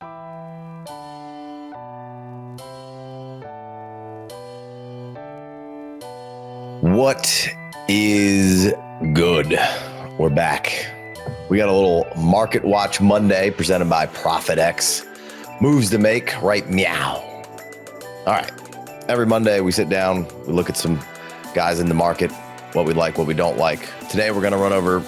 What is good? We're back. We got a little Market Watch Monday presented by ProphetX. Moves to make, right? Meow. All right. Every Monday we sit down, we look at some guys in the market, what we like, what we don't like. Today we're going to run over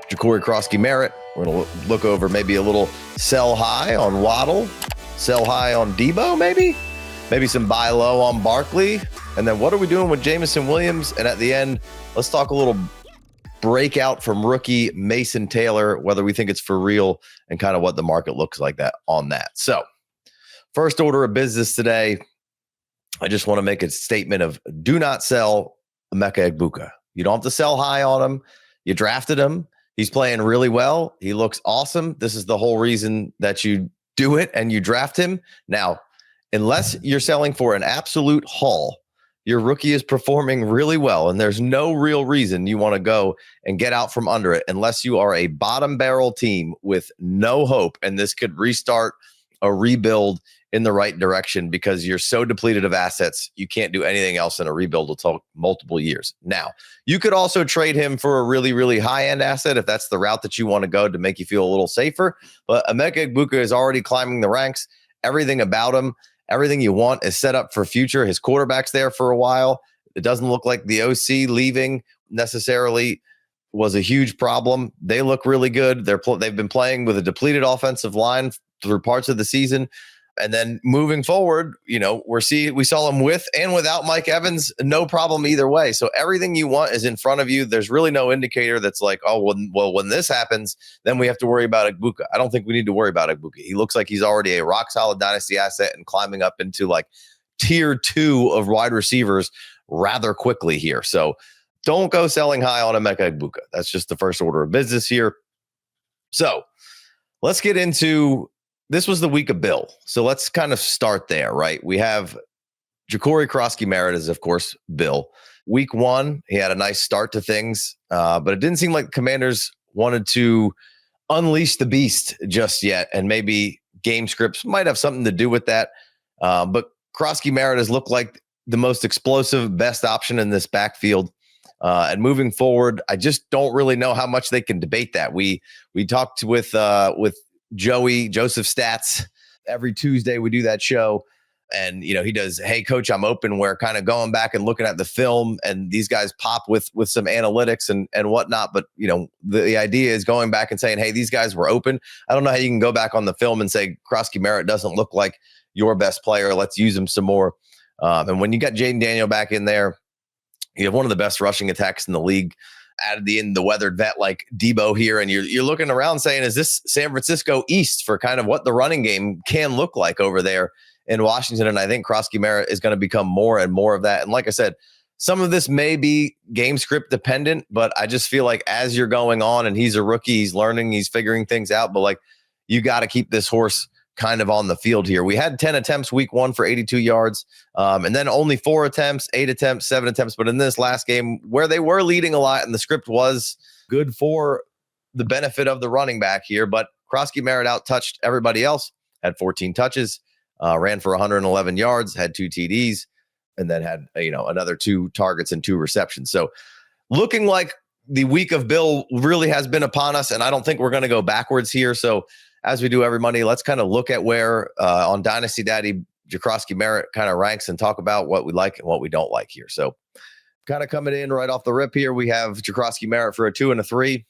Jacory Croskey-Merritt. We're going to look over maybe a little sell high on Waddle, sell high on Debo, maybe some buy low on Barkley. And then what are we doing with Jameson Williams? And at the end, let's talk a little breakout from rookie Mason Taylor, whether we think it's for real and kind of what the market looks like that on that. So first order of business today, I just want to make a statement of do not sell Emeka Egbuka. You don't have to sell high on him. You drafted him. He's playing really well. He looks awesome. This is the whole reason that you do it and you draft him. Now, unless you're selling for an absolute haul, your rookie is performing really well, and there's no real reason you want to go and get out from under it unless you are a bottom barrel team with no hope, and this could restart a rebuild in the right direction because you're so depleted of assets, you can't do anything else in a rebuild until multiple years. Now, you could also trade him for a really, really high-end asset if that's the route that you want to go to make you feel a little safer, but Emeka Egbuka is already climbing the ranks. Everything about him, everything you want is set up for future. His quarterback's there for a while. It doesn't look like the OC leaving necessarily was a huge problem. They look really good. They've been playing with a depleted offensive line through parts of the season. And then moving forward, we saw him with and without Mike Evans, no problem either way. So everything you want is in front of you. There's really no indicator that's like, when this happens, then we have to worry about Egbuka. I don't think we need to worry about Egbuka. He looks like he's already a rock solid dynasty asset and climbing up into like tier 2 of wide receivers rather quickly here. So don't go selling high on Emeka Egbuka. That's just the first order of business here. So let's get into. This was the week of Bill. So let's kind of start there, right? We have Jacory Croskey-Merritt is, of course, Bill. Week 1, he had a nice start to things, but it didn't seem like the Commanders wanted to unleash the beast just yet, and maybe game scripts might have something to do with that. But Croskey-Merritt has looked like the most explosive, best option in this backfield. And moving forward, I just don't really know how much they can debate that. We talked with Joseph Stats every Tuesday. We do that show, and he does Hey Coach, I'm open, where kind of going back and looking at the film, and these guys pop with some analytics and whatnot. But the idea is going back and saying, hey, these guys were open. I don't know how you can go back on the film and say Croskey-Merritt doesn't look like your best player. Let's use him some more. And when you got Jaden Daniel back in there, you have one of the best rushing attacks in the league. Added the weathered vet like Debo here, and you're looking around saying, is this San Francisco East for kind of what the running game can look like over there in Washington? And I think Croskey-Merritt is going to become more and more of that. And like I said, some of this may be game script dependent, but I just feel like as you're going on, and he's a rookie, he's learning, he's figuring things out, but like you got to keep this horse kind of on the field here. We had 10 attempts week 1 for 82 yards, and then only 4 attempts, 8 attempts, 7 attempts. But in this last game where they were leading a lot and the script was good for the benefit of the running back here, but Croskey-Merritt out-touched everybody else, had 14 touches, ran for 111 yards, had 2 TDs, and then had another 2 targets and 2 receptions. So looking like the week of Bill really has been upon us, and I don't think we're going to go backwards here. So as we do every Monday, let's kind of look at where on Dynasty Daddy Croskey-Merritt kind of ranks and talk about what we like and what we don't like here. So kind of coming in right off the rip here, we have Croskey-Merritt for a 2 and a 3,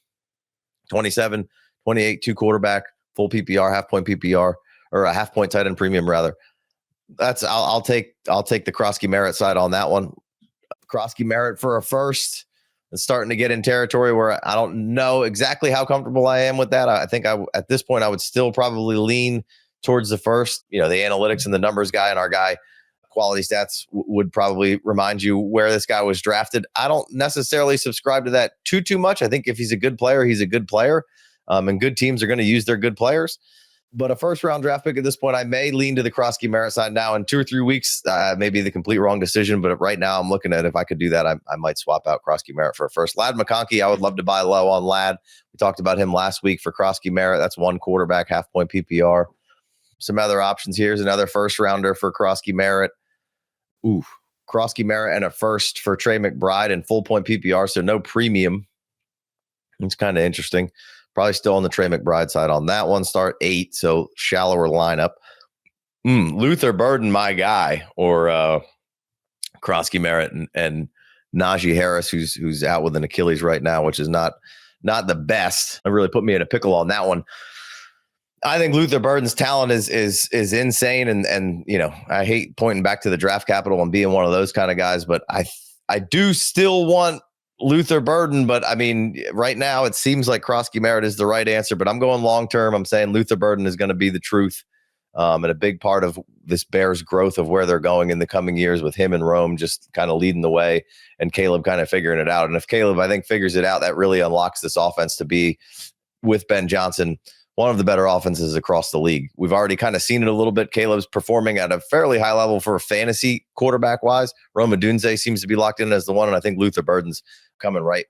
27, 28, 2 quarterback, full PPR, half point PPR, or a half point tight end premium rather. I'll take the Croskey-Merritt side on that one. Croskey-Merritt for a first. It's starting to get in territory where I don't know exactly how comfortable I am with that. I think at this point, I would still probably lean towards the first. The analytics and the numbers guy and our guy, Quality Stats, would probably remind you where this guy was drafted. I don't necessarily subscribe to that too much. I think if he's a good player, he's a good player. And good teams are going to use their good players. But a first-round draft pick at this point, I may lean to the Croskey-Merritt side now. In 2 or 3 weeks, may be the complete wrong decision. But right now, I'm looking at if I could do that, I might swap out Croskey-Merritt for a first. Ladd McConkey, I would love to buy low on Ladd. We talked about him last week for Croskey-Merritt. That's 1 quarterback, half-point PPR. some other options. Here's another first rounder for Croskey-Merritt. Ooh, Croskey-Merritt and a first for Trey McBride and full point PPR, so no premium. It's kind of interesting. Probably still on the Trey McBride side on that one. Start 8, so shallower lineup. Luther Burden, my guy, or Croskey-Merritt and Najee Harris, who's out with an Achilles right now, which is not the best. It really put me in a pickle on that one. I think Luther Burden's talent is insane, and I hate pointing back to the draft capital and being one of those kind of guys, but I do still want Luther Burden. But I mean, right now it seems like Croskey-Merritt is the right answer. But I'm going long term. I'm saying Luther Burden is going to be the truth, and a big part of this Bears growth of where they're going in the coming years with him and Rome just kind of leading the way, and Caleb kind of figuring it out. And if Caleb, I think, figures it out, that really unlocks this offense to be, with Ben Johnson, one of the better offenses across the league. We've already kind of seen it a little bit. Caleb's performing at a fairly high level for fantasy quarterback wise. Rome Odunze seems to be locked in as the one, and I think Luther Burden's coming right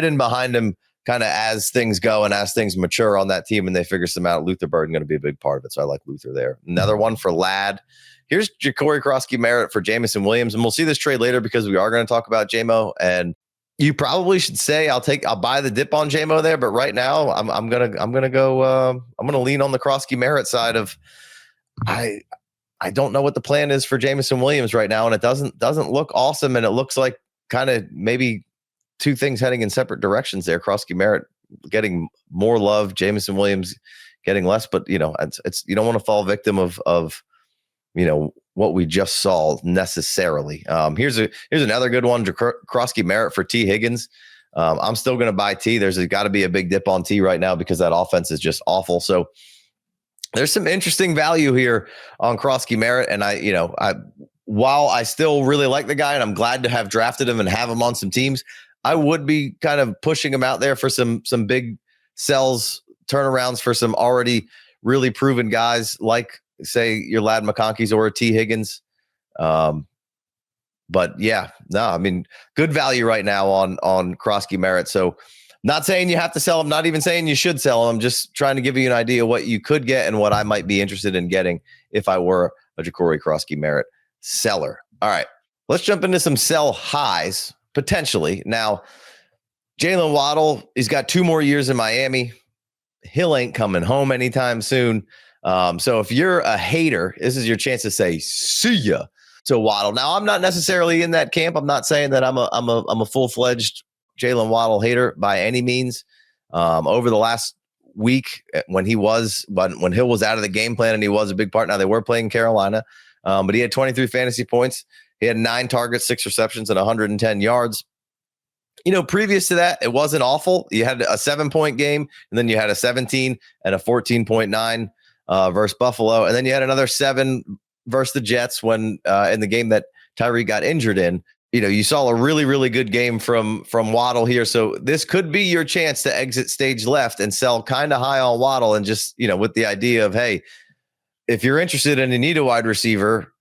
in behind him, kind of as things go and as things mature on that team and they figure some out. Luther Burden going to be a big part of it, so I like Luther there. Another one for Lad. Here's Jacory Croskey-Merritt for Jameson Williams, and we'll see this trade later because we are going to talk about Jamo, and you probably should say I'll buy the dip on Jamo there, but right now I'm gonna lean on the Croskey-Merritt side of I don't know what the plan is for Jameson Williams right now, and it doesn't look awesome, and it looks like kind of maybe two things heading in separate directions there. Croskey-Merritt getting more love, Jameson Williams getting less, but it's you don't want to fall victim of what we just saw necessarily. Here's another good one, Croskey-Merritt for T. Higgins. I'm still going to buy T. There's got to be a big dip on T right now because that offense is just awful. So there's some interesting value here on Croskey-Merritt, and while I still really like the guy and I'm glad to have drafted him and have him on some teams, I would be kind of pushing him out there for some big sells, turnarounds for some already really proven guys like, say, your Ladd McConkey's or a T. Higgins. But yeah, no, I mean, good value right now on Croskey-Merritt. So not saying you have to sell him, not even saying you should sell him. I'm just trying to give you an idea what you could get and what I might be interested in getting if I were a Jacory Croskey-Merritt seller. All right, let's jump into some sell highs, potentially. Now, Jaylen Waddle, he's got 2 more years in Miami. Hill ain't coming home anytime soon. So if you're a hater, this is your chance to say, see ya to Waddle. Now, I'm not necessarily in that camp. I'm not saying that I'm a full-fledged Jaylen Waddle hater by any means. Over the last week, when Hill was out of the game plan and he was a big part, now they were playing Carolina, but he had 23 fantasy points. He had 9 targets, 6 receptions, and 110 yards. Previous to that, it wasn't awful. You had a 7-point game, and then you had a 17 and a 14.9 versus Buffalo. And then you had another 7 versus the Jets when in the game that Tyree got injured in. You saw a really, really good game from Waddle here. So this could be your chance to exit stage left and sell kind of high on Waddle, and just, with the idea of, hey, if you're interested and you need a wide receiver,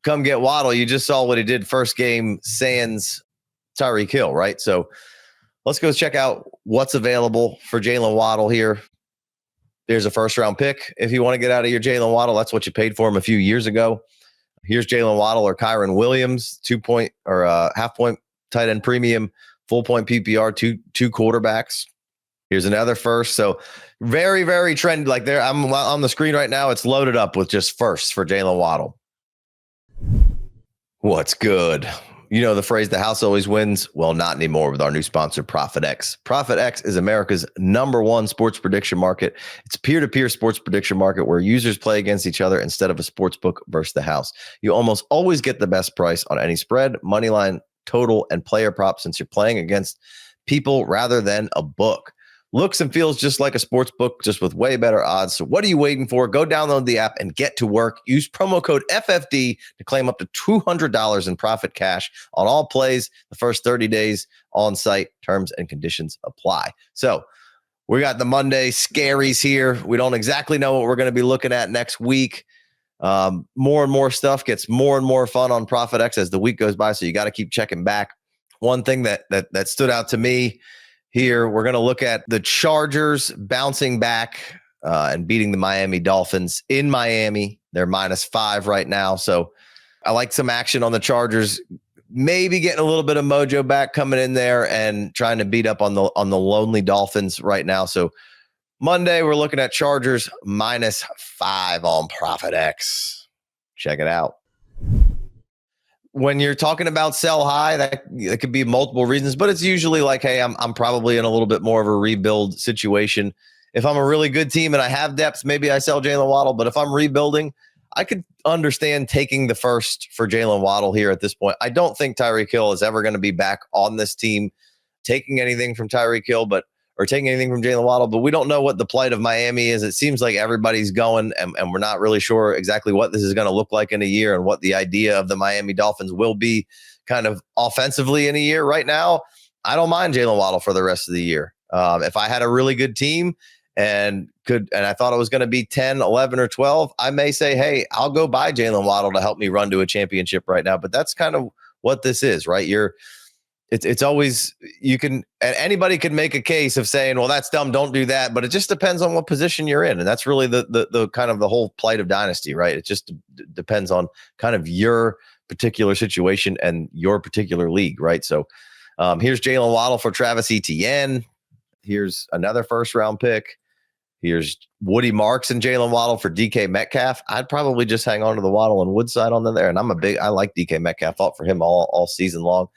come get Waddle. You just saw what he did first game sans Tyreek Hill, right? So let's go check out what's available for Jaylen Waddle here. There's a first-round pick. If you want to get out of your Jaylen Waddle, that's what you paid for him a few years ago. Here's Jaylen Waddle or Kyren Williams, 2-point or half-point tight end premium, full-point PPR, two quarterbacks. Here's another first. So very, very trendy. Like there, I'm on the screen right now. It's loaded up with just firsts for Jaylen Waddle. What's good? You know the phrase, the house always wins. Well, not anymore with our new sponsor, ProphetX. ProphetX is America's #1 sports prediction market. It's a peer-to-peer sports prediction market where users play against each other instead of a sports book versus the house. You almost always get the best price on any spread, money line, total, and player prop since you're playing against people rather than a book. Looks and feels just like a sports book, just with way better odds. So what are you waiting for? Go download the app and get to work. Use promo code FFD to claim up to $200 in profit cash on all plays the first 30 days on site. Terms and conditions apply. So we got the Monday scaries here. We don't exactly know what we're going to be looking at next week. More and more stuff gets more and more fun on ProphetX as the week goes by. So you got to keep checking back. One thing that stood out to me here, we're going to look at the Chargers bouncing back and beating the Miami Dolphins in Miami. They're -5 right now. So I like some action on the Chargers, maybe getting a little bit of mojo back coming in there and trying to beat up on the lonely Dolphins right now. So Monday, we're looking at Chargers -5 on ProphetX. Check it out. When you're talking about sell high, that could be multiple reasons, but it's usually like, hey, I'm probably in a little bit more of a rebuild situation. If I'm a really good team and I have depth, maybe I sell Jaylen Waddle. But if I'm rebuilding, I could understand taking the first for Jaylen Waddle here at this point. I don't think Tyreek Hill is ever going to be back on this team, taking anything from Tyreek Hill, or taking anything from Jaylen Waddle, but we don't know what the plight of Miami is. It seems like everybody's going, and we're not really sure exactly what this is going to look like in a year and what the idea of the Miami Dolphins will be kind of offensively in a year. Right now, I don't mind Jaylen Waddle for the rest of the year. If I had a really good team and I thought it was going to be 10, 11, or 12, I may say, hey, I'll go buy Jaylen Waddle to help me run to a championship right now. But that's kind of what this is, right? It's always, anybody could make a case of saying, well, that's dumb, don't do that. But it just depends on what position you're in. And that's really the kind of the whole plight of Dynasty, right? It just depends on kind of your particular situation and your particular league, right? So here's Jaylen Waddle for Travis Etienne. Here's another first round pick. Here's Woody Marks and Jaylen Waddle for DK Metcalf. I'd probably just hang on to the Waddle and Woodside on there. And I like DK Metcalf, fought for him all season long.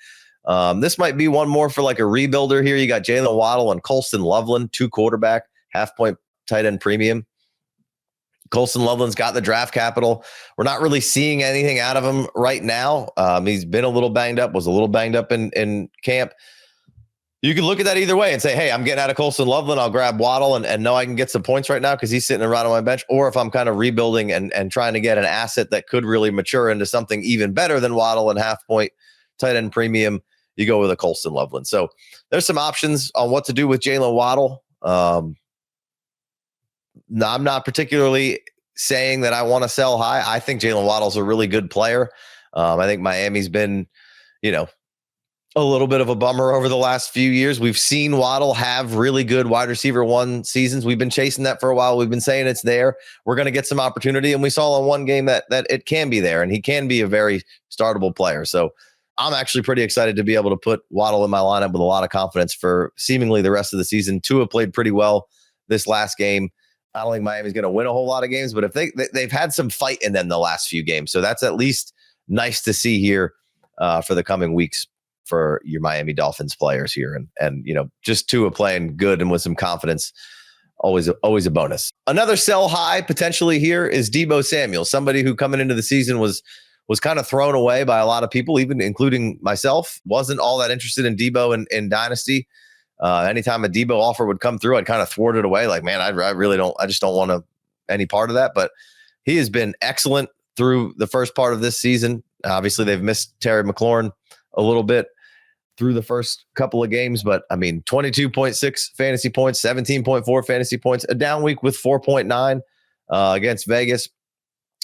This might be one more for like a rebuilder here. You got Jaylen Waddle and Colston Loveland, 2 quarterback, half-point tight end premium. Colston Loveland's got the draft capital. We're not really seeing anything out of him right now. He's been a little banged up, was a little banged up in camp. You can look at that either way and say, hey, I'm getting out of Colston Loveland. I'll grab Waddle and know I can get some points right now because he's sitting around on my bench. Or if I'm kind of rebuilding and trying to get an asset that could really mature into something even better than Waddle and half-point tight end premium, you go with a Colston Loveland. So there's some options on what to do with Jaylen Waddle. I'm not particularly saying that I want to sell high. I think Jaylen Waddle's a really good player. I think Miami's been, a little bit of a bummer over the last few years. We've seen Waddle have really good wide receiver 1 seasons. We've been chasing that for a while. We've been saying it's there. We're going to get some opportunity. And we saw in one game that it can be there, and he can be a very startable player. So I'm actually pretty excited to be able to put Waddle in my lineup with a lot of confidence for seemingly the rest of the season. Tua played pretty well this last game. I don't think Miami's going to win a whole lot of games, but if they've had some fight in them the last few games. So that's at least nice to see here for the coming weeks for your Miami Dolphins players here. And just Tua playing good and with some confidence, always a bonus. Another sell high potentially here is Deebo Samuel, somebody who coming into the season was kind of thrown away by a lot of people, even including myself. Wasn't all that interested in Deebo in Dynasty. Anytime a Deebo offer would come through, I'd kind of thwart it away. Like, man, I just don't want any part of that. But he has been excellent through the first part of this season. Obviously, they've missed Terry McLaurin a little bit through the first couple of games, but 22.6 fantasy points, 17.4 fantasy points, a down week with 4.9 against Vegas,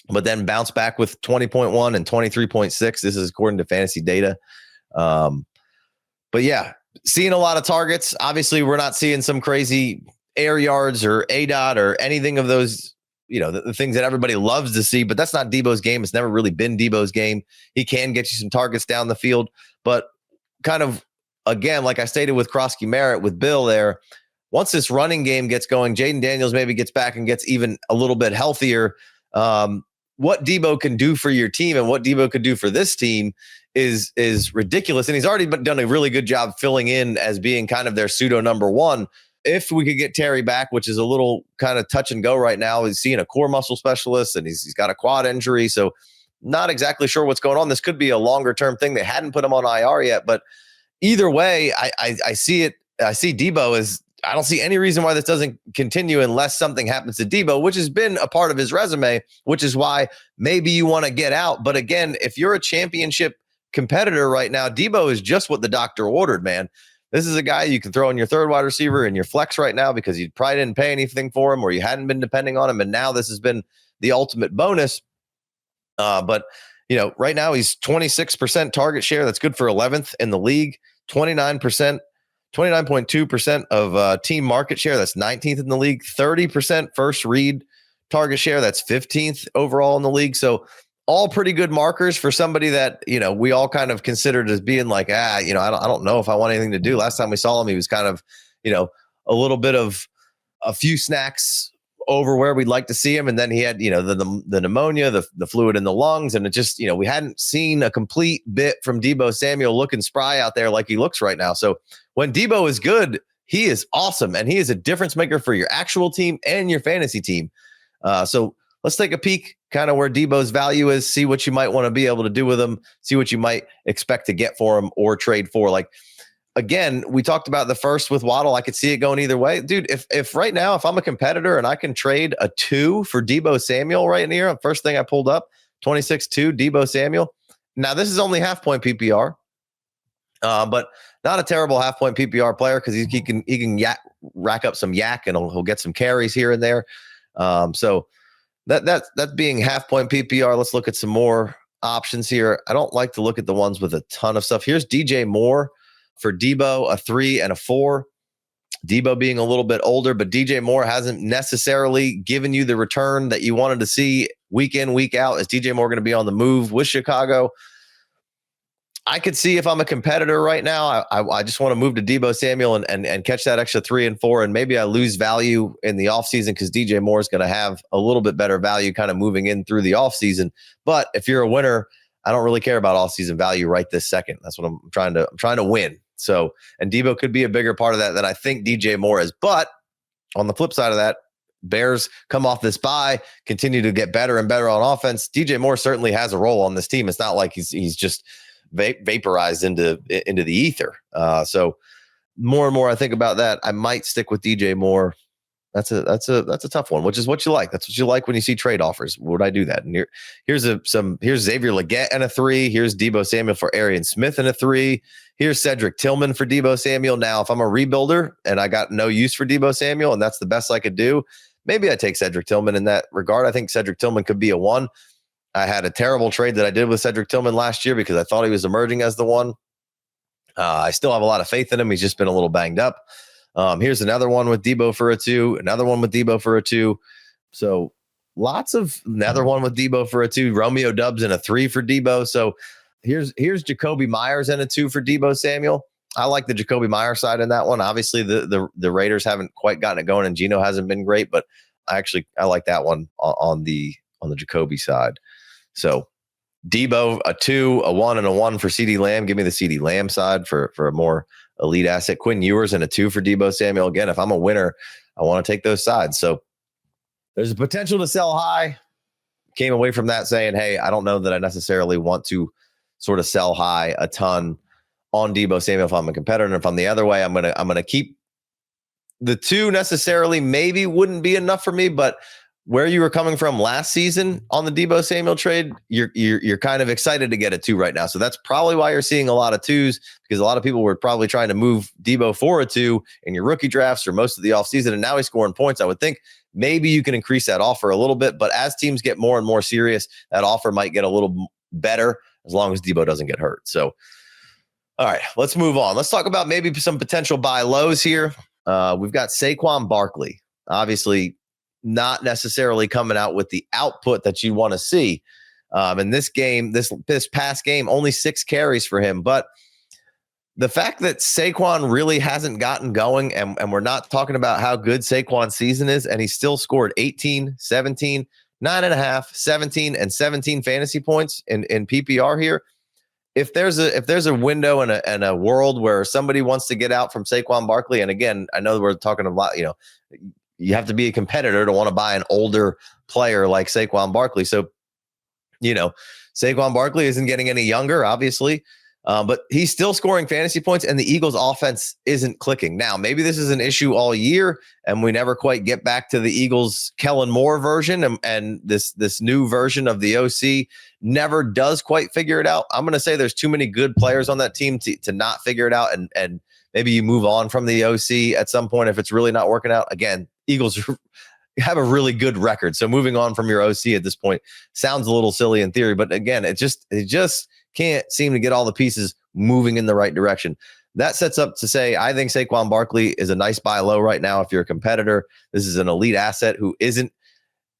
but then bounce back with 20.1 and 23.6. This is according to fantasy data. But yeah, seeing a lot of targets. Obviously, we're not seeing some crazy air yards or ADOT or anything of those, the things that everybody loves to see, but that's not Deebo's game. It's never really been Deebo's game. He can get you some targets down the field, but kind of, again, like I stated with Croskey-Merritt with Bill there, once this running game gets going, Jaden Daniels maybe gets back and gets even a little bit healthier. What Deebo can do for your team and what Deebo could do for this team is ridiculous. And he's already done a really good job filling in as being kind of their pseudo number 1. If we could get Terry back, which is a little kind of touch and go right now, he's seeing a core muscle specialist and he's got a quad injury. So not exactly sure what's going on. This could be a longer term thing. They hadn't put him on IR yet, but either way, I see it. I see Deebo as, I don't see any reason why this doesn't continue unless something happens to Deebo, which has been a part of his resume, which is why maybe you want to get out. But again, if you're a championship competitor right now, Deebo is just what the doctor ordered, man. This is a guy you can throw in your third wide receiver in your flex right now because you probably didn't pay anything for him or you hadn't been depending on him. And now this has been the ultimate bonus. But right now he's 26% target share. That's good for 11th in the league, 29% 29.2% of team market share. That's 19th in the league. 30% first read target share. That's 15th overall in the league. So all pretty good markers for somebody that, we all kind of considered as being like, I don't know if I want anything to do. Last time we saw him, he was kind of, a little bit of a few snacks over where we'd like to see him. And then he had, the pneumonia, the fluid in the lungs. And it just, we hadn't seen a complete bit from Deebo Samuel looking spry out there like he looks right now. So when Deebo is good, he is awesome. And he is a difference maker for your actual team and your fantasy team. So let's take a peek kind of where Deebo's value is, see what you might want to be able to do with him, see what you might expect to get for him or trade for. Like, again, we talked about the first with Waddle. I could see it going either way. Dude, if right now, if I'm a competitor and I can trade a 2 for Deebo Samuel right here, first thing I pulled up, 26-2, Deebo Samuel. Now, this is only half-point PPR, but not a terrible half-point PPR player because he can rack up some yak and he'll get some carries here and there. So that's being half-point PPR. Let's look at some more options here. I don't like to look at the ones with a ton of stuff. Here's DJ Moore for Deebo, a 3 and a 4. Deebo being a little bit older, but DJ Moore hasn't necessarily given you the return that you wanted to see week in, week out. Is DJ Moore going to be on the move with Chicago? I could see if I'm a competitor right now, I just want to move to Deebo Samuel and catch that extra 3 and 4, and maybe I lose value in the offseason because DJ Moore is going to have a little bit better value kind of moving in through the offseason. But if you're a winner, I don't really care about offseason value right this second. That's what I'm trying to win. So, and Deebo could be a bigger part of that than I think DJ Moore is. But on the flip side of that, Bears come off this bye, continue to get better and better on offense. DJ Moore certainly has a role on this team. It's not like he's just vaporized into the ether. So more and more I think about that, I might stick with DJ Moore. That's a tough one, which is what you like. That's what you like when you see trade offers. Would I do that? And here's Xavier Legette and a 3. Here's Deebo Samuel for Arian Smith and a 3. Here's Cedric Tillman for Deebo Samuel. Now, if I'm a rebuilder and I got no use for Deebo Samuel and that's the best I could do, maybe I take Cedric Tillman in that regard. I think Cedric Tillman could be a 1. I had a terrible trade that I did with Cedric Tillman last year because I thought he was emerging as the 1. I still have a lot of faith in him. He's just been a little banged up. Here's another one with Deebo for a 2, another one with Deebo for a 2. So lots of another one with Deebo for a 2, Romeo Doubs and a 3 for Deebo. So here's Jacoby Myers and a 2 for Deebo Samuel. I like the Jacoby Myers side in that one. Obviously the Raiders haven't quite gotten it going and Geno hasn't been great, but I like that one on the Jacoby side. So Deebo, a 2, a 1, and a 1 for CeeDee Lamb. Give me the CeeDee Lamb side for a more elite asset. Quinn Ewers and a 2 for Deebo Samuel. Again, if I'm a winner, I want to take those sides. So there's a potential to sell high. Came away from that saying, hey, I don't know that I necessarily want to sort of sell high a ton on Deebo Samuel if I'm a competitor. And if I'm the other way, I'm gonna keep the 2 necessarily maybe wouldn't be enough for me, but where you were coming from last season on the Deebo Samuel trade, you're kind of excited to get a 2 right now. So that's probably why you're seeing a lot of 2s, because a lot of people were probably trying to move Deebo for a 2 in your rookie drafts or most of the offseason, and now he's scoring points. I would think maybe you can increase that offer a little bit, but as teams get more and more serious, that offer might get a little better as long as Deebo doesn't get hurt. So, all right, let's move on. Let's talk about maybe some potential buy lows here. We've got Saquon Barkley, obviously not necessarily coming out with the output that you want to see. In this game, this past game, only 6 carries for him. But the fact that Saquon really hasn't gotten going, and we're not talking about how good Saquon's season is, and he still scored 18, 17, 9.5, 17, and 17 fantasy points in PPR here. If there's a window and a world where somebody wants to get out from Saquon Barkley, and again, I know we're talking a lot, you have to be a competitor to want to buy an older player like Saquon Barkley. So, Saquon Barkley isn't getting any younger, obviously, but he's still scoring fantasy points, and the Eagles' offense isn't clicking. Now, maybe this is an issue all year, and we never quite get back to the Eagles' Kellen Moore version, and this new version of the OC never does quite figure it out. I'm going to say there's too many good players on that team to not figure it out, and maybe you move on from the OC at some point if it's really not working out. Again, Eagles have a really good record, so moving on from your OC at this point sounds a little silly in theory, but again, it just can't seem to get all the pieces moving in the right direction. that sets up to say, I think Saquon Barkley is a nice buy low right now if you're a competitor. This is an elite asset who isn't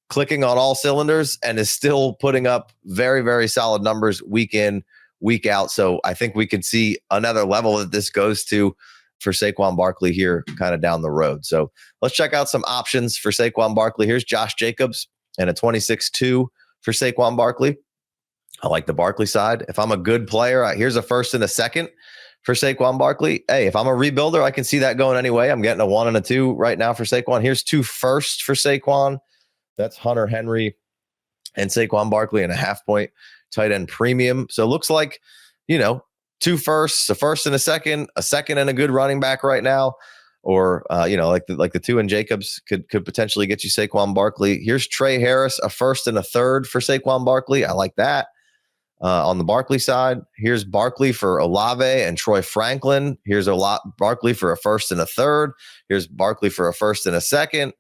clicking on all cylinders and is still putting up very, very solid numbers week in, week out. So I think we could see another level that this goes to for Saquon Barkley here kind of down the road. So let's check out some options for Saquon Barkley. Here's Josh Jacobs and a 26-2 for Saquon Barkley. I like the Barkley side. If I'm a good player, here's a first and a second for Saquon Barkley. Hey, if I'm a rebuilder, I can see that going anyway. I'm getting a 1 and a 2 right now for Saquon. Here's 2 firsts for Saquon. That's Hunter Henry and Saquon Barkley and a half-point tight end premium. So it looks like, 2 firsts, a first and a second and a good running back right now. Or, like the 2 in Jacobs could potentially get you Saquon Barkley. Here's Trey Harris, a first and a third for Saquon Barkley. I like that. On the Barkley side, here's Barkley for Olave and Troy Franklin. Here's Barkley for a first and a third. Here's Barkley for a first and a second.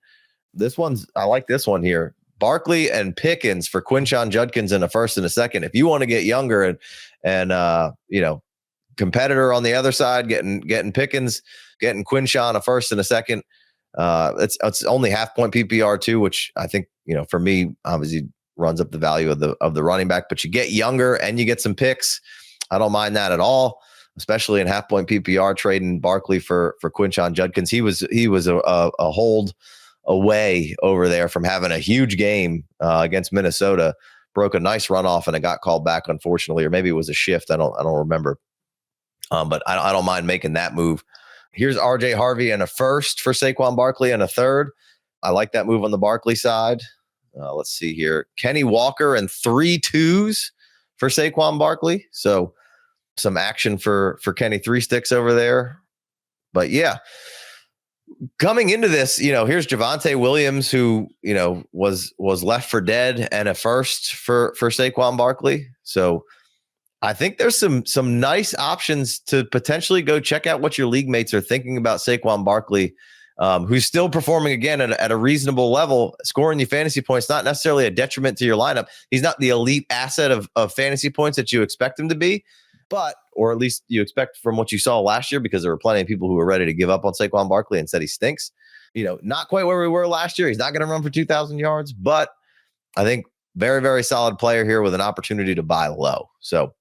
I like this one here. Barkley and Pickens for Quinshon Judkins in a first and a second. If you want to get younger and competitor on the other side, getting Pickens, getting Quinshon a first and a second. It's only half-point PPR too, which I think, for me, obviously runs up the value of the running back, but you get younger and you get some picks. I don't mind that at all, especially in half-point PPR trading Barkley for Quinshon Judkins. He was a hold away over there from having a huge game against Minnesota, broke a nice runoff and it got called back, unfortunately, or maybe it was a shift. I don't remember. But I don't mind making that move. Here's RJ Harvey and a first for Saquon Barkley and a third. I like that move on the Barkley side. Let's see here. Kenny Walker and 3 2s for Saquon Barkley. So some action for Kenny 3 sticks over there. But yeah, coming into this, here's Javonte Williams, who, was left for dead, and a first for Saquon Barkley. So I think there's some nice options to potentially go check out what your league mates are thinking about Saquon Barkley, who's still performing again at a reasonable level, scoring you fantasy points, not necessarily a detriment to your lineup. He's not the elite asset of fantasy points that you expect him to be, or at least you expect from what you saw last year, because there were plenty of people who were ready to give up on Saquon Barkley and said he stinks. Not quite where we were last year. He's not going to run for 2,000 yards, but I think very, very solid player here with an opportunity to buy low. So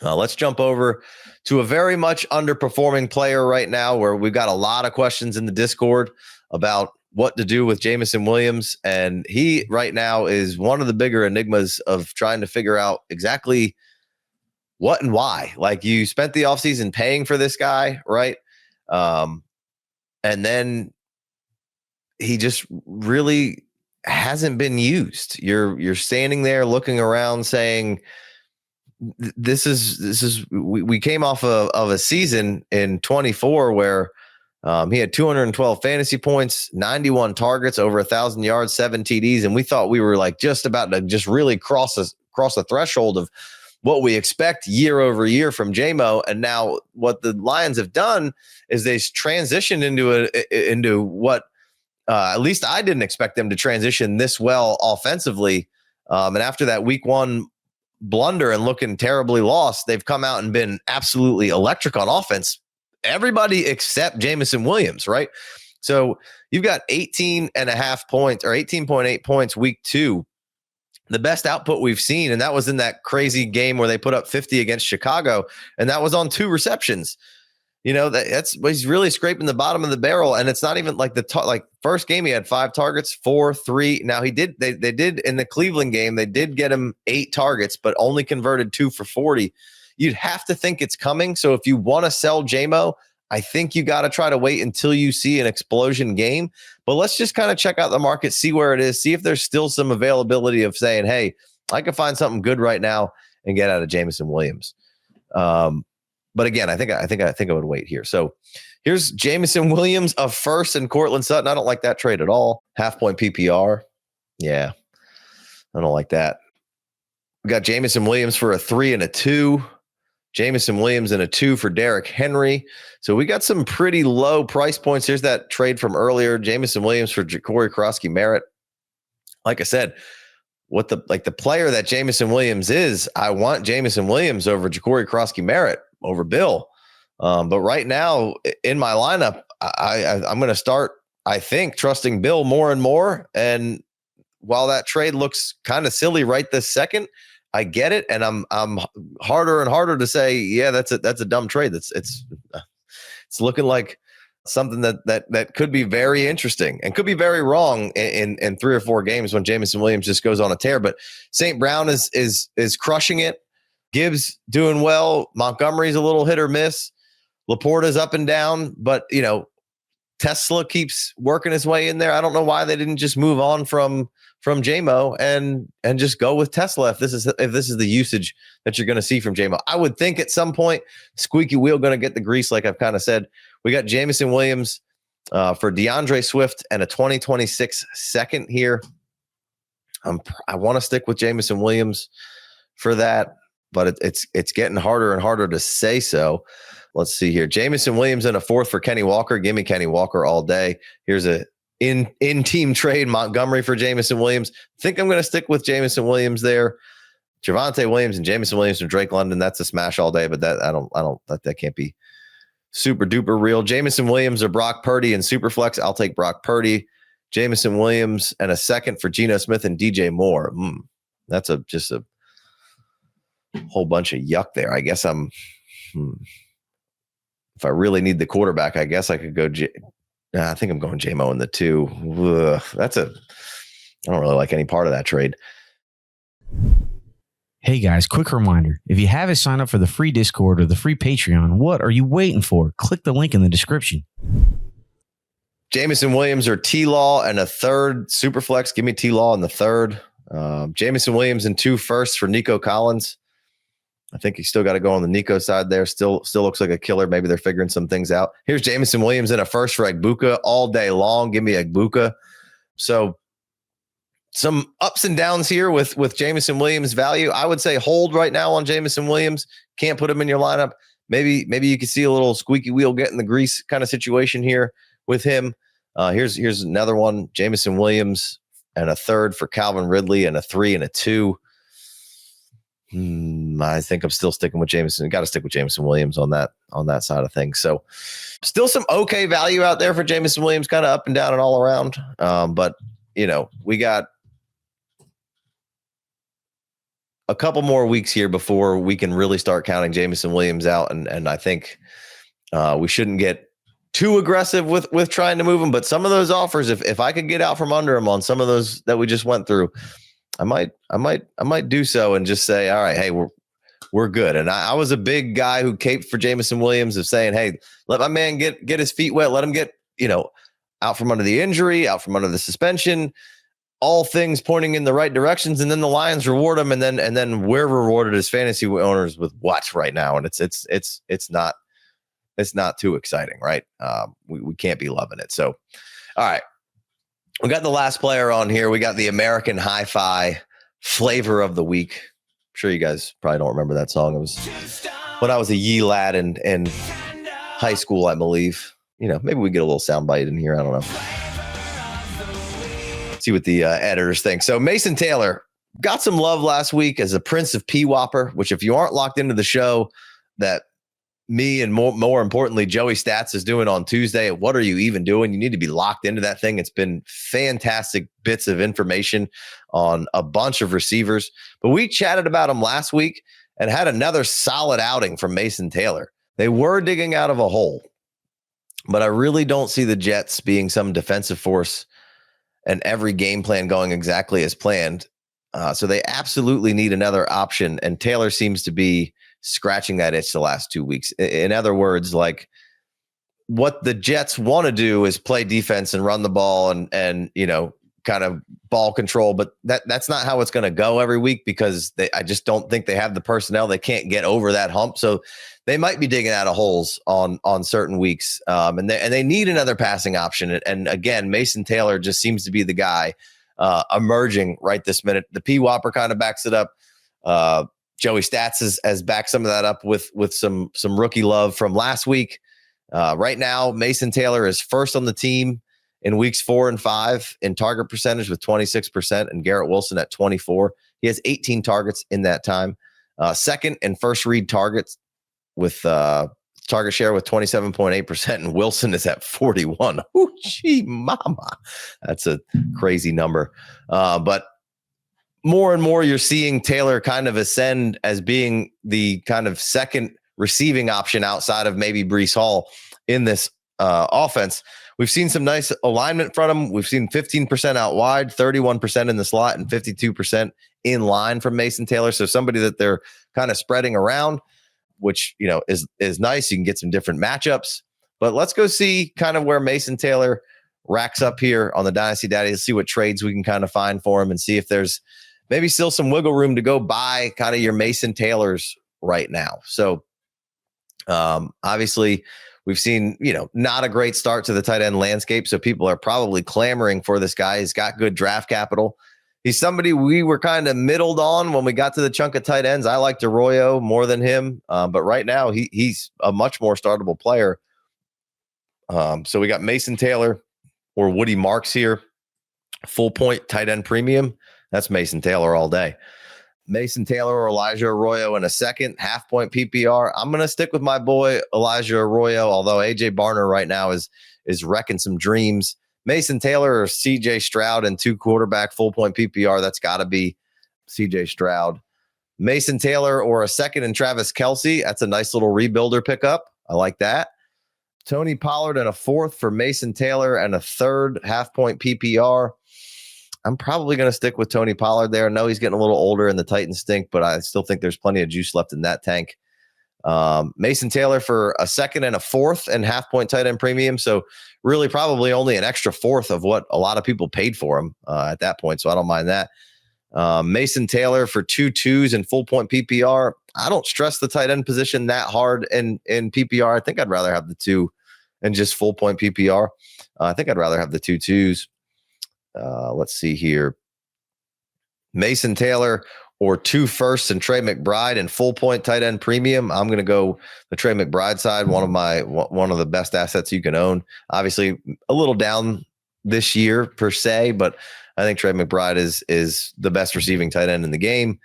let's jump over to a very much underperforming player right now, where we've got a lot of questions in the Discord about what to do with Jameson Williams. And he right now is one of the bigger enigmas of trying to figure out exactly what and why. Like, you spent the offseason paying for this guy, right? And then he just really hasn't been used. You're standing there looking around saying, we came off of a season in 24 where he had 212 fantasy points, 91 targets, over 1,000 yards, 7 TDs. And we thought we were like just about to just really cross the threshold of what we expect year over year from Jamo. And now what the Lions have done is they transitioned into what at least I didn't expect them to transition this well offensively. And after that week 1 blunder and looking terribly lost, they've come out and been absolutely electric on offense. Everybody except Jameson Williams, right? So you've got 18.5 points or 18.8 points week 2, the best output we've seen. And that was in that crazy game where they put up 50 against Chicago. And that was on 2 receptions. He's really scraping the bottom of the barrel. And it's not even like first game, he had 5 targets, 4, 3. Now they did in the Cleveland game, they did get him 8 targets, but only converted 2 for 40. You'd have to think it's coming. So if you want to sell Jamo, I think you got to try to wait until you see an explosion game. But let's just kind of check out the market, see where it is, see if there's still some availability of saying, hey, I can find something good right now and get out of Jameson Williams. But again, I think I would wait here. So here's Jameson Williams, a first, and Cortland Sutton. I don't like that trade at all. Half-point PPR. Yeah, I don't like that. We got Jameson Williams for a 3 and a 2. Jameson Williams and a 2 for Derrick Henry. So we got some pretty low price points. Here's that trade from earlier. Jameson Williams for Jacory Croskey-Merritt. Like I said, the player that Jameson Williams is, I want Jameson Williams over Jacory Croskey-Merritt over Bill. But right now in my lineup, I'm going to start, I think, trusting Bill more and more. And while that trade looks kind of silly right this second, I get it. And I'm harder and harder to say, yeah, that's a dumb trade. It's looking like something that could be very interesting and could be very wrong in 3 or 4 games when Jameson Williams just goes on a tear. But St. Brown is crushing it. Gibbs doing well. Montgomery's a little hit or miss. Laporta's up and down, but Tesla keeps working his way in there. I don't know why they didn't just move on from Jamo and just go with Tesla if this is the usage that you're going to see from Jamo. I would think at some point, squeaky wheel going to get the grease, like I've kind of said. We got Jameson Williams for DeAndre Swift and a 2026 second here. I want to stick with Jameson Williams for that, but it's getting harder and harder to say so. Let's see here. Jameson Williams and a 4th for Kenny Walker. Give me Kenny Walker all day. Here's a in-team trade, Montgomery for Jameson Williams. Think I'm going to stick with Jameson Williams there. Javonte Williams and Jameson Williams from Drake London. That's a smash all day, but that can't be super duper real. Jameson Williams or Brock Purdy and Superflex. I'll take Brock Purdy. Jameson Williams and a 2nd for Geno Smith and DJ Moore. That's just a whole bunch of yuck there. I guess if I really need the quarterback, I guess I could go. I think I'm going Jamo in the 2. I don't really like any part of that trade. Hey guys, quick reminder. If you haven't signed up for the free Discord or the free Patreon, what are you waiting for? Click the link in the description. Jameson Williams or T-Law and a 3rd Superflex. Give me T-Law in the 3rd. Jameson Williams and 2 firsts for Nico Collins. I think you still got to go on the Nico side there. Still looks like a killer. Maybe they're figuring some things out. Here's Jameson Williams in a 1st for Egbuka all day long. Give me Egbuka. So some ups and downs here with Jameson Williams value. I would say hold right now on Jameson Williams. Can't put him in your lineup. Maybe you can see a little squeaky wheel getting the grease kind of situation here with him. Here's another one. Jameson Williams and a 3rd for Calvin Ridley and a 3 and a 2. I think I'm still sticking with Jameson. Got to stick with Jameson Williams on that side of things. So still some okay value out there for Jameson Williams, kind of up and down and all around. But we got a couple more weeks here before we can really start counting Jameson Williams out. And I think we shouldn't get too aggressive with trying to move him. But some of those offers, if I could get out from under him on some of those that we just went through, I might do so and just say, all right, hey, we're good. And I was a big guy who caped for Jameson Williams of saying, hey, let my man get his feet wet. Let him get, out from under the injury, out from under the suspension, all things pointing in the right directions. And then the Lions reward him. And then we're rewarded as fantasy owners with what right now? And it's not too exciting, right? We can't be loving it. So, all right. We got the last player on here. We got the American Hi-Fi flavor of the week. I'm sure you guys probably don't remember that song. It was when I was a yee lad in high school, I believe. Maybe we get a little soundbite in here. I don't know. See what the editors think. So Mason Taylor got some love last week as a Prince of P-Whopper, which if you aren't locked into the show that me and more importantly, Joey Stats is doing on Tuesday. What are you even doing? You need to be locked into that thing. It's been fantastic bits of information on a bunch of receivers, but we chatted about him last week and had another solid outing from Mason Taylor. They were digging out of a hole, but I really don't see the Jets being some defensive force and every game plan going exactly as planned. So they absolutely need another option. And Taylor seems to be scratching that itch the last 2 weeks. In other words, like what the Jets want to do is play defense and run the ball and kind of ball control, but that's not how it's going to go every week because I just don't think they have the personnel. They can't get over that hump. So they might be digging out of holes on certain weeks. And they need another passing option. And again, Mason Taylor just seems to be the guy emerging right this minute. The P-Whopper kind of backs it up. Joey Stats has backed some of that up with some rookie love from last week. Right now, Mason Taylor is 1st on the team in weeks 4 and 5 in target percentage with 26%, and Garrett Wilson at 24. He has 18 targets in that time. 2nd in first read targets with target share with 27.8%, and Wilson is at 41. Ooh, gee, mama. That's a crazy number. But more and more, you're seeing Taylor kind of ascend as being the kind of second receiving option outside of maybe Breece Hall in this offense. We've seen some nice alignment from him. We've seen 15% out wide, 31% in the slot, and 52% in line from Mason Taylor. So somebody that they're kind of spreading around, which, you know, is nice. You can get some different matchups. But let's go see kind of where Mason Taylor racks up here on the Dynasty Daddy. Let's see what trades we can kind of find for him and see if there's maybe still some wiggle room to go buy kind of your Mason Taylors right now. So obviously, we've seen, you know, not a great start to the tight end landscape. So people are probably clamoring for this guy. He's got good draft capital. He's somebody we were kind of middled on when we got to the chunk of tight ends. I liked Arroyo more than him. But right now he's a much more startable player. So we got Mason Taylor or Woody Marks here. Full point tight end premium. That's Mason Taylor all day. Mason Taylor or Elijah Arroyo in a second, half point PPR. I'm going to stick with my boy Elijah Arroyo, although AJ Barner right now is wrecking some dreams. Mason Taylor or CJ Stroud and 2 quarterback full point PPR. That's got to be CJ Stroud. Mason Taylor or a second and Travis Kelce. That's a nice little rebuilder pickup. I like that. Tony Pollard and a fourth for Mason Taylor and a third half point PPR. I'm probably going to stick with Tony Pollard there. I know he's getting a little older and the Titans stink, but I still think there's plenty of juice left in that tank. Mason Taylor for a second and a fourth and half point tight end premium. So really probably only an extra fourth of what a lot of people paid for him at that point. So I don't mind that. Mason Taylor for 2 twos and full point PPR. I don't stress the tight end position that hard in PPR. I think I'd rather have the 2 and just full point PPR. I think I'd rather have the 2 twos. Let's see here. Mason Taylor or 2 firsts and Trey McBride and full point tight end premium. I'm going to go the Trey McBride side. One of the best assets you can own. Obviously a little down this year per se, but I think Trey McBride is the best receiving tight end in the game.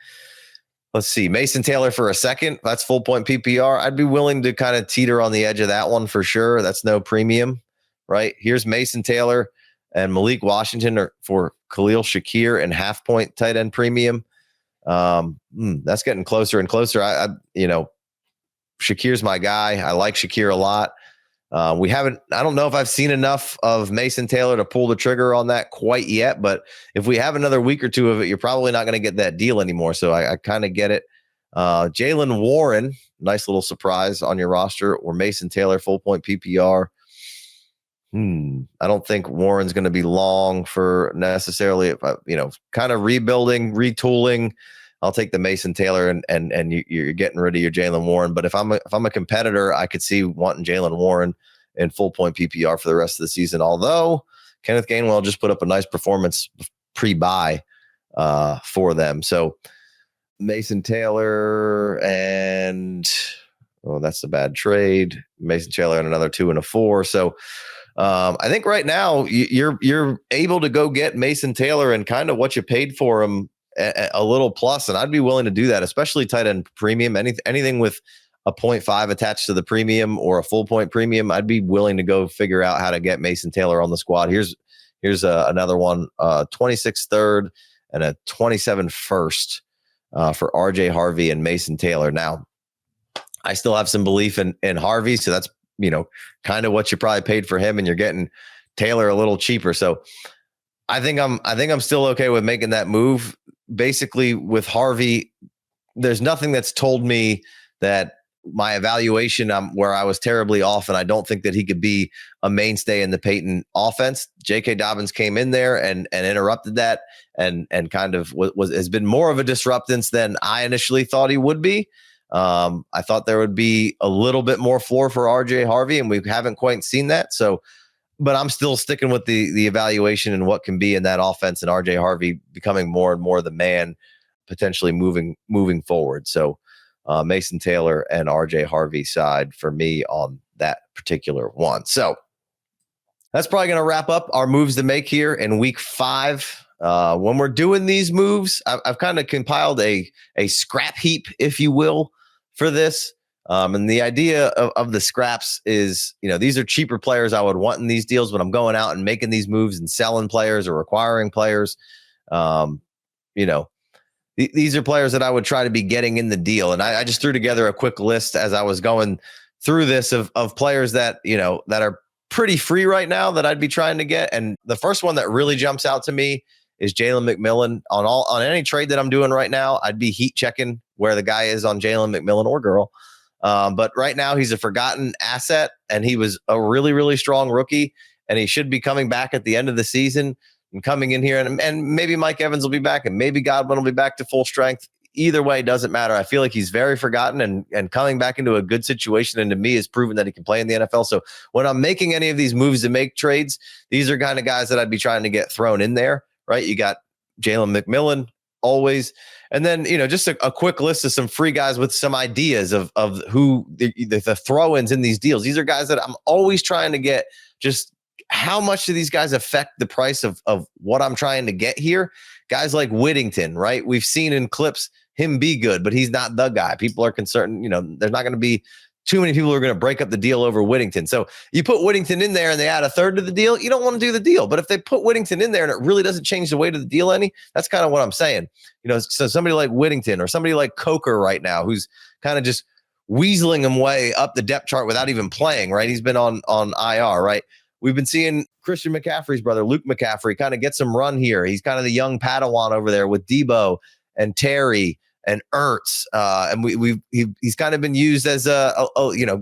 Let's see. Mason Taylor for a second. That's full point PPR. I'd be willing to kind of teeter on the edge of that one for sure. That's no premium, right? Here's Mason Taylor and Malik Washington are for Khalil Shakir and half point tight end premium. That's getting closer and closer. I Shakir's my guy. I like Shakir a lot. I don't know if I've seen enough of Mason Taylor to pull the trigger on that quite yet, but if we have another week or two of it, you're probably not going to get that deal anymore. So I kind of get it. Jaylen Warren, nice little surprise on your roster, or Mason Taylor full point PPR. I don't think Warren's going to be long for necessarily, kind of rebuilding, retooling. I'll take the Mason Taylor and you're getting rid of your Jaylen Warren. But if I'm a competitor, I could see wanting Jaylen Warren in full point PPR for the rest of the season. Although Kenneth Gainwell just put up a nice performance pre-bye for them. So Mason Taylor and that's a bad trade. Mason Taylor and another 2 and a 4. So I think right now you're able to go get Mason Taylor and kind of what you paid for him a little plus, and I'd be willing to do that, especially tight end premium. Anything with a 0.5 attached to the premium or a full point premium, I'd be willing to go figure out how to get Mason Taylor on the squad. Here's another one, 26 third and a 27 first for RJ Harvey and Mason Taylor. Now, I still have some belief in Harvey, so that's kind of what you probably paid for him, and you're getting Taylor a little cheaper. So I think I'm still okay with making that move. Basically, with Harvey, there's nothing that's told me that my evaluation where I was terribly off, and I don't think that he could be a mainstay in the Peyton offense. J.K. Dobbins came in there and interrupted that, and kind of has been more of a disruptance than I initially thought he would be. I thought there would be a little bit more floor for RJ Harvey, and we haven't quite seen that. So, but I'm still sticking with the evaluation and what can be in that offense, and RJ Harvey becoming more and more the man, potentially moving forward. So, Mason Taylor and RJ Harvey side for me on that particular one. So that's probably going to wrap up our moves to make here in week 5. When we're doing these moves, I've kind of compiled a scrap heap, if you will, for this. And the idea of the scraps is, these are cheaper players I would want in these deals when I'm going out and making these moves and selling players or acquiring players. These are players that I would try to be getting in the deal. And I just threw together a quick list as I was going through this of players that, that are pretty free right now that I'd be trying to get. And the first one that really jumps out to me is Jalen McMillan. On any trade that I'm doing right now, I'd be heat checking where the guy is on Jalen McMillan or girl. But right now he's a forgotten asset, and he was a really, really strong rookie, and he should be coming back at the end of the season and coming in here. And maybe Mike Evans will be back, and maybe Godwin will be back to full strength. Either way, doesn't matter. I feel like he's very forgotten, and coming back into a good situation, and to me has proven that he can play in the NFL. So when I'm making any of these moves to make trades, these are kind of guys that I'd be trying to get thrown in there, right? You got Jalen McMillan always. And then, just a quick list of some free guys with some ideas of who the throw-ins in these deals. These are guys that I'm always trying to get. Just how much do these guys affect the price of what I'm trying to get here? Guys like Whittington, right? We've seen in clips him be good, but he's not the guy. People are concerned, there's not going to be too many people who are going to break up the deal over Whittington. So you put Whittington in there and they add a third to the deal, you don't want to do the deal. But if they put Whittington in there and it really doesn't change the weight of the deal any, that's kind of what I'm saying. So somebody like Whittington or somebody like Coker right now, who's kind of just weaseling him way up the depth chart without even playing, right? He's been on IR, right? We've been seeing Christian McCaffrey's brother, Luke McCaffrey, kind of get some run here. He's kind of the young Padawan over there with Debo and Terry and Ertz, and he's kind of been used as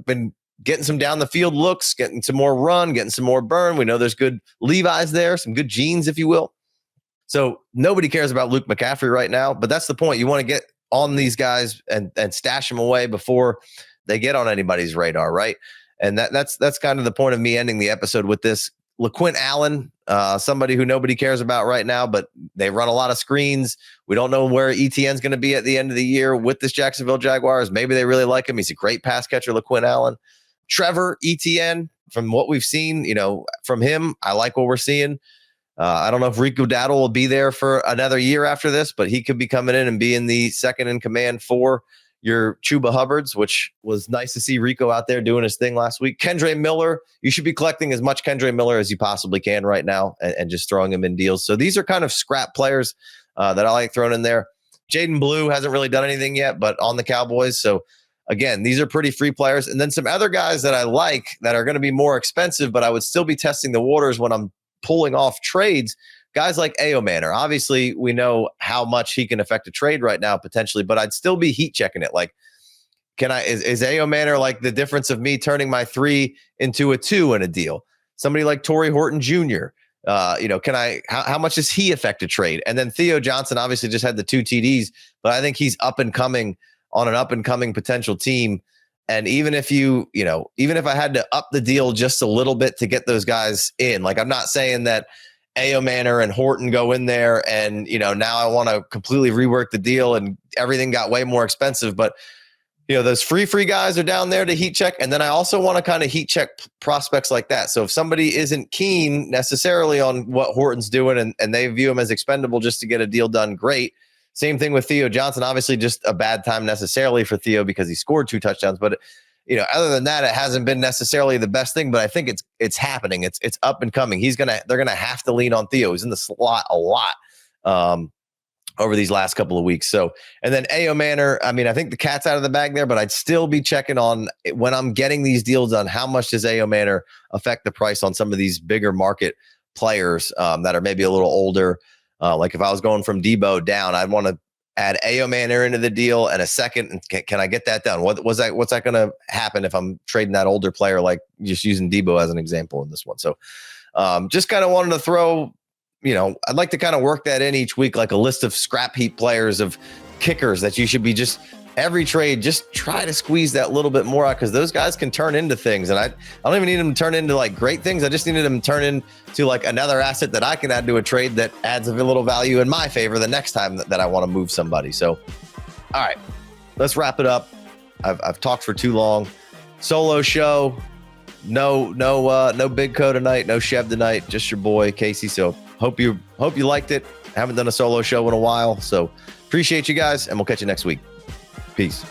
been getting some down the field looks, getting some more run, getting some more burn. We know there's good Levi's there, some good genes, if you will. So nobody cares about Luke McCaffrey right now, but that's the point. You want to get on these guys and stash them away before they get on anybody's radar, right? And that's kind of the point of me ending the episode with this. LaQuint Allen, somebody who nobody cares about right now, but they run a lot of screens. We don't know where ETN's going to be at the end of the year with this Jacksonville Jaguars. Maybe they really like him. He's a great pass catcher, LaQuint Allen. Trevor Etienne, from what we've seen, from him, I like what we're seeing. I don't know if Rico Dowdle will be there for another year after this, but he could be coming in and being the second in command for your Chuba Hubbards, which was nice to see Rico out there doing his thing last week. Kendre Miller, you should be collecting as much Kendre Miller as you possibly can right now and just throwing him in deals. So these are kind of scrap players that I like throwing in there. Jaden Blue hasn't really done anything yet, but on the Cowboys. So again, these are pretty free players. And then some other guys that I like that are going to be more expensive, but I would still be testing the waters when I'm pulling off trades. Guys like Ayomanor, obviously we know how much he can affect a trade right now potentially, but I'd still be heat checking it. Like, is Ayomanor like the difference of me turning my 3 into a 2 in a deal? Somebody like Torrey Horton Jr., how much does he affect a trade? And then Theo Johnson obviously just had the 2 TDs, but I think he's up and coming on an up and coming potential team. And even if even if I had to up the deal just a little bit to get those guys in, like I'm not saying that Ayomanor and Horton go in there and, now I want to completely rework the deal and everything got way more expensive. But, those free guys are down there to heat check. And then I also want to kind of heat check prospects like that. So if somebody isn't keen necessarily on what Horton's doing and they view him as expendable just to get a deal done, great. Same thing with Theo Johnson. Obviously just a bad time necessarily for Theo because he scored 2 touchdowns. But other than that, it hasn't been necessarily the best thing, but I think it's happening. It's up and coming. They're gonna have to lean on Theo. He's in the slot a lot over these last couple of weeks. So, and then Ayomanor, I think the cat's out of the bag there, but I'd still be checking on when I'm getting these deals done. How much does Ayomanor affect the price on some of these bigger market players that are maybe a little older? Like if I was going from Debo down, I'd want to add Ayomanor into the deal and a second. And can I get that done? What's that going to happen if I'm trading that older player, like just using Debo as an example in this one? So just kind of wanted to throw, I'd like to kind of work that in each week, like a list of scrap heap players of kickers that you should be just every trade, just try to squeeze that little bit more out because those guys can turn into things. And I don't even need them to turn into like great things. I just needed them to turn into like another asset that I can add to a trade that adds a little value in my favor the next time that I want to move somebody. So, all right, let's wrap it up. I've talked for too long. Solo show. No Big Co tonight. No Chev tonight. Just your boy Casey. So hope you liked it. I haven't done a solo show in a while. So appreciate you guys and we'll catch you next week. Peace.